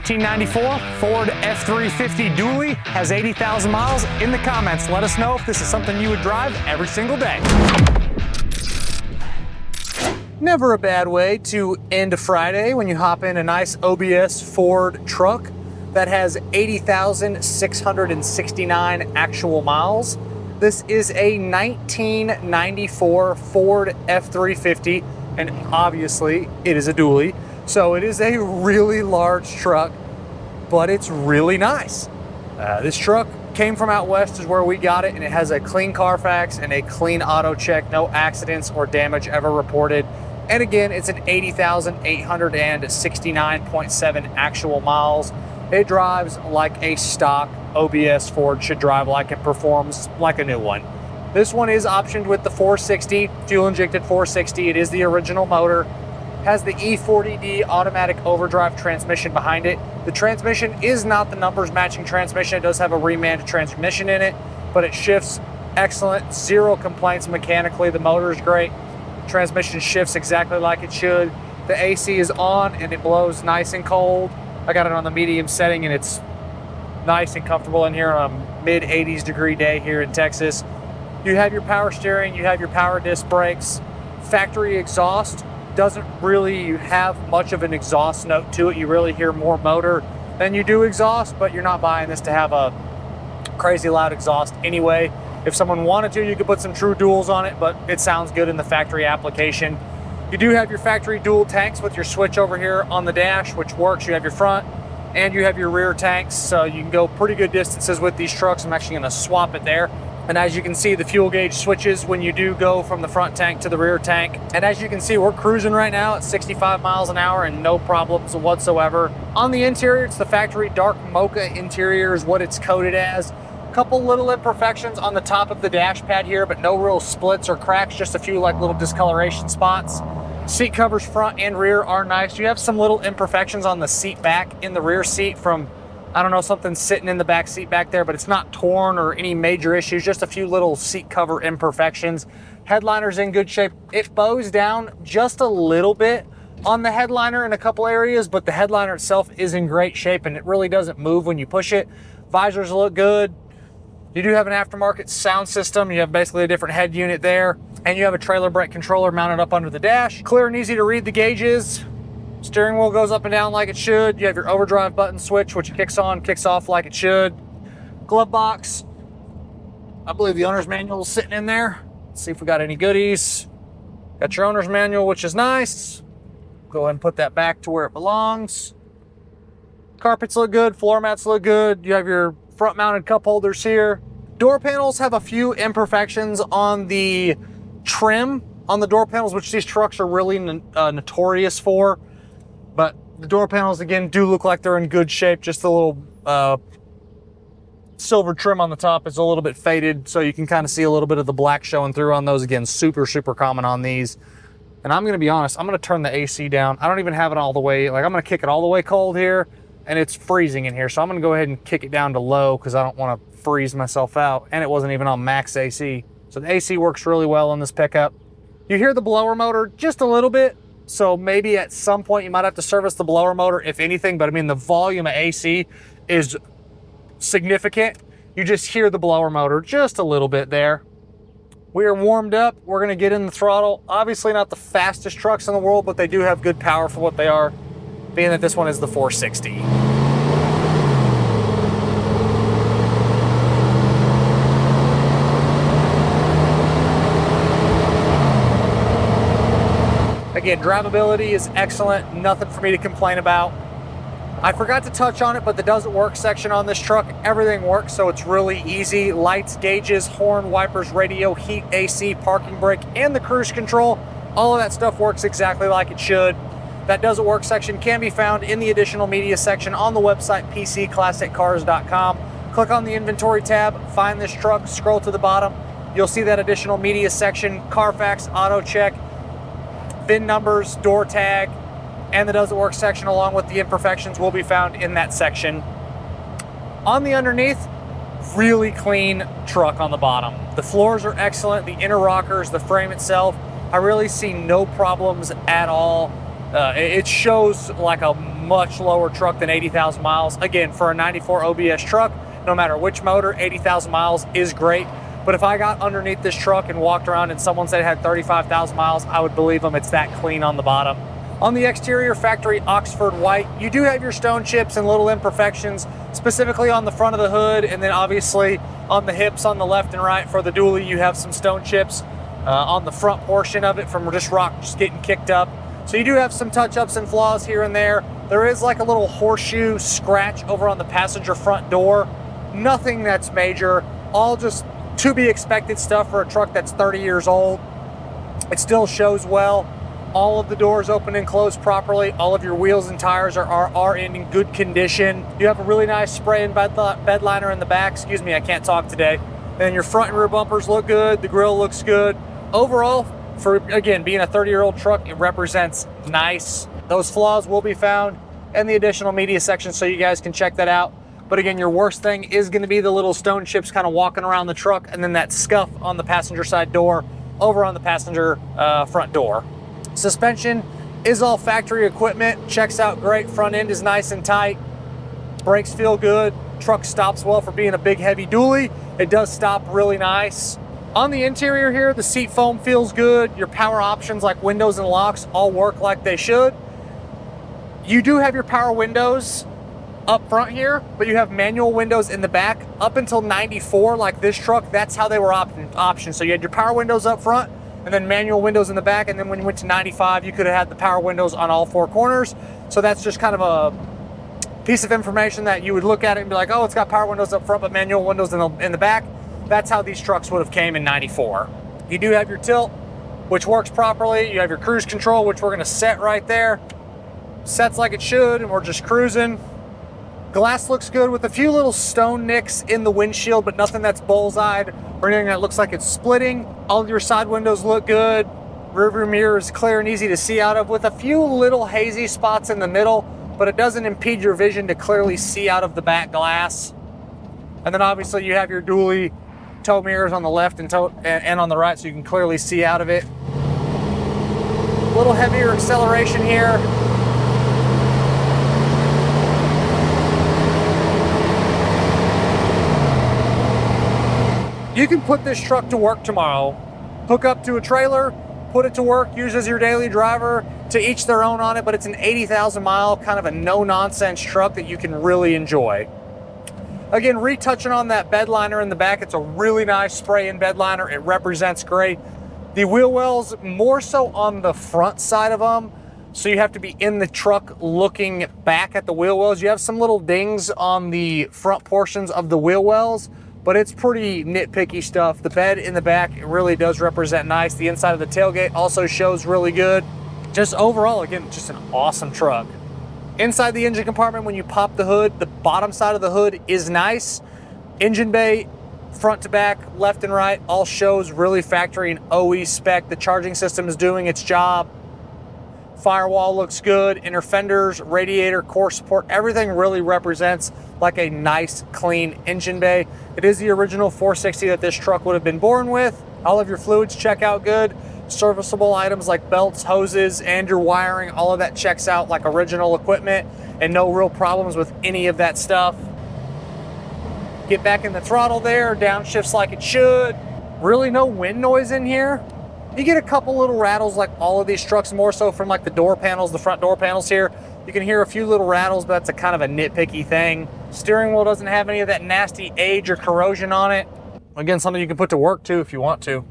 1994 Ford F350 dually, has 80,000 miles. In the comments, let us know if this is something you would drive every single day. Never a bad way to end a Friday when you hop in a nice OBS Ford truck that has 80,669 actual miles. This is a 1994 Ford F350, and obviously it is a dually. So it is a really large truck, but it's really nice. This truck came from out west is where we got it, and it has a clean Carfax and a clean Autocheck, no accidents or damage ever reported. And again, it's an 80,869.7 actual miles. It drives like a stock OBS Ford should drive like, it performs like a new one. This one is optioned with the 460, fuel injected 460. It is the original motor. Has the E40D automatic overdrive transmission behind it. The transmission is not the numbers matching transmission. It does have a reman transmission in it, but it shifts excellent. Zero complaints mechanically. The motor is great. Transmission shifts exactly like it should. The AC is on and it blows nice and cold. I got it on the medium setting and it's nice and comfortable in here on a mid 80s degree day here in Texas. You have your power steering, you have your power disc brakes. Factory exhaust doesn't really have much of an exhaust note to it. You really hear more motor than you do exhaust, but you're not buying this to have a crazy loud exhaust anyway. If someone wanted to, you could put some true duals on it, but it sounds good in the factory application. You do have your factory dual tanks with your switch over here on the dash, which works. You have your front and you have your rear tanks, so you can go pretty good distances with these trucks. I'm actually gonna swap it there. And as you can see, the fuel gauge switches when you do go from the front tank to the rear tank. And as you can see, we're cruising right now at 65 miles an hour and no problems whatsoever. On the interior, it's the factory dark Mocha interior is what it's coded as. Couple little imperfections on the top of the dash pad here, but no real splits or cracks, just a few like little discoloration spots. Seat covers front and rear are nice. You have some little imperfections on the seat back in the rear seat from, I don't know, something sitting in the back seat back there, but it's not torn or any major issues, just a few little seat cover imperfections. Headliner's in good shape. It bows down just a little bit on the headliner in a couple areas, but the headliner itself is in great shape and it really doesn't move when you push it. Visors look good. You do have an aftermarket sound system. You have basically a different head unit there, and you have a trailer brake controller mounted up under the dash. Clear and easy to read the gauges. Steering wheel goes up and down like it should. You have your overdrive button switch, which kicks on, kicks off like it should. Glove box. I believe the owner's manual is sitting in there. Let's see if we got any goodies. Got your owner's manual, which is nice. Go ahead and put that back to where it belongs. Carpets look good, floor mats look good. You have your front mounted cup holders here. Door panels have a few imperfections on the trim on the door panels, which these trucks are really notorious for. But the door panels, again, do look like they're in good shape. Just the little silver trim on the top is a little bit faded, so you can kind of see a little bit of the black showing through on those. Again, super, super common on these. And I'm gonna be honest, I'm gonna turn the AC down. I don't even have it all the way, like I'm gonna kick it all the way cold here, and it's freezing in here. So I'm gonna go ahead and kick it down to low because I don't wanna freeze myself out. And it wasn't even on max AC. So the AC works really well on this pickup. You hear the blower motor just a little bit. So maybe at some point you might have to service the blower motor, if anything, but I mean, the volume of AC is significant. You just hear the blower motor just a little bit there. We are warmed up. We're gonna get in the throttle. Obviously not the fastest trucks in the world, but they do have good power for what they are, being that this one is the 460. Again, drivability is excellent. Nothing for me to complain about. I forgot to touch on it, but the doesn't work section on this truck, everything works, so it's really easy. Lights, gauges, horn, wipers, radio, heat, AC, parking brake, and the cruise control. All of that stuff works exactly like it should. That doesn't work section can be found in the additional media section on the website, pcclassiccars.com. Click on the inventory tab, find this truck, scroll to the bottom. You'll see that additional media section, Carfax, Autocheck, VIN numbers, door tag, and the doesn't work section along with the imperfections will be found in that section. On the underneath, really clean truck on the bottom. The floors are excellent, the inner rockers, the frame itself, I really see no problems at all. It shows like a much lower truck than 80,000 miles. Again, for a 94 OBS truck, no matter which motor, 80,000 miles is great. But if I got underneath this truck and walked around and someone said it had 35,000 miles, I would believe them. It's that clean on the bottom. On the exterior, factory Oxford white. You do have your stone chips and little imperfections, specifically on the front of the hood, and then obviously on the hips on the left and right for the dually, you have some stone chips on the front portion of it from just rock just getting kicked up. So you do have some touch-ups and flaws here and there. There is like a little horseshoe scratch over on the passenger front door. Nothing that's major, all just to be expected stuff for a truck that's 30 years old. It still shows well. All of the doors open and close properly. All of your wheels and tires are in good condition. You have a really nice spray and bed liner in the back. Excuse me, I can't talk today. And your front and rear bumpers look good. The grille looks good. Overall, for again, being a 30-year-old truck, it represents nice. Those flaws will be found in the additional media section, so you guys can check that out. But again, your worst thing is going to be the little stone chips kind of walking around the truck, and then that scuff on the passenger side door over on the passenger front door. Suspension is all factory equipment, checks out great. Front end is nice and tight. Brakes feel good. Truck stops well for being a big heavy dually. It does stop really nice. On the interior here, the seat foam feels good. Your power options like windows and locks all work like they should. You do have your power windows up front here, but you have manual windows in the back. Up until 94, like this truck, that's how they were options. So you had your power windows up front and then manual windows in the back. And then when you went to 95, you could have had the power windows on all four corners. So that's just kind of a piece of information that you would look at it and be like, oh, it's got power windows up front, but manual windows in the back. That's how these trucks would have came in 94. You do have your tilt, which works properly. You have your cruise control, which we're gonna set right there. Sets like it should, and we're just cruising. Glass looks good with a few little stone nicks in the windshield, but nothing that's bullseyed or anything that looks like it's splitting. All of your side windows look good. Rear view mirror is clear and easy to see out of, with a few little hazy spots in the middle, but it doesn't impede your vision to clearly see out of the back glass. And then obviously you have your dually tow mirrors on the left and on the right, so you can clearly see out of it. A little heavier acceleration here. You can put this truck to work tomorrow. Hook up to a trailer, put it to work, use as your daily driver. To each their own on it, but it's an 80,000 mile kind of a no-nonsense truck that you can really enjoy. Again, retouching on that bed liner in the back, it's a really nice spray in bed liner. It represents great. The wheel wells, more so on the front side of them, so you have to be in the truck looking back at the wheel wells. You have some little dings on the front portions of the wheel wells, but it's pretty nitpicky stuff. The bed in the back, it really does represent nice. The inside of the tailgate also shows really good. Just overall, again, just an awesome truck. Inside the engine compartment, when you pop the hood, the bottom side of the hood is nice. Engine bay, front to back, left and right, all shows really factory and OE spec. The charging system is doing its job. Firewall looks good. Inner fenders, radiator, core support, everything really represents like a nice, clean engine bay. It is the original 460 that this truck would have been born with. All of your fluids check out good. Serviceable items like belts, hoses, and your wiring, all of that checks out like original equipment, and no real problems with any of that stuff. Get back in the throttle there, downshifts like it should. Really no wind noise in here. You get a couple little rattles like all of these trucks, more so from like the door panels, the front door panels here. You can hear a few little rattles, but that's a kind of a nitpicky thing. Steering wheel doesn't have any of that nasty age or corrosion on it. Again, something you can put to work too if you want to.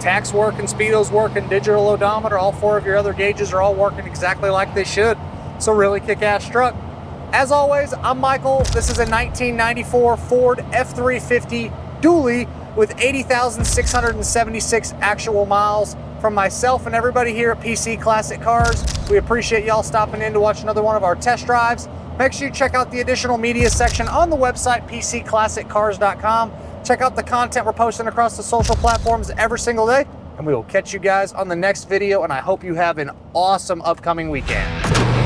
Tax working, speedo's working, digital odometer, all four of your other gauges are all working exactly like they should. It's a really kick-ass truck. As always, I'm Michael. This is a 1994 Ford F350 dually with 80,676 actual miles. From myself and everybody here at PC Classic Cars, we appreciate y'all stopping in to watch another one of our test drives. Make sure you check out the additional media section on the website, pcclassiccars.com. Check out the content we're posting across the social platforms every single day, and we will catch you guys on the next video, and I hope you have an awesome upcoming weekend.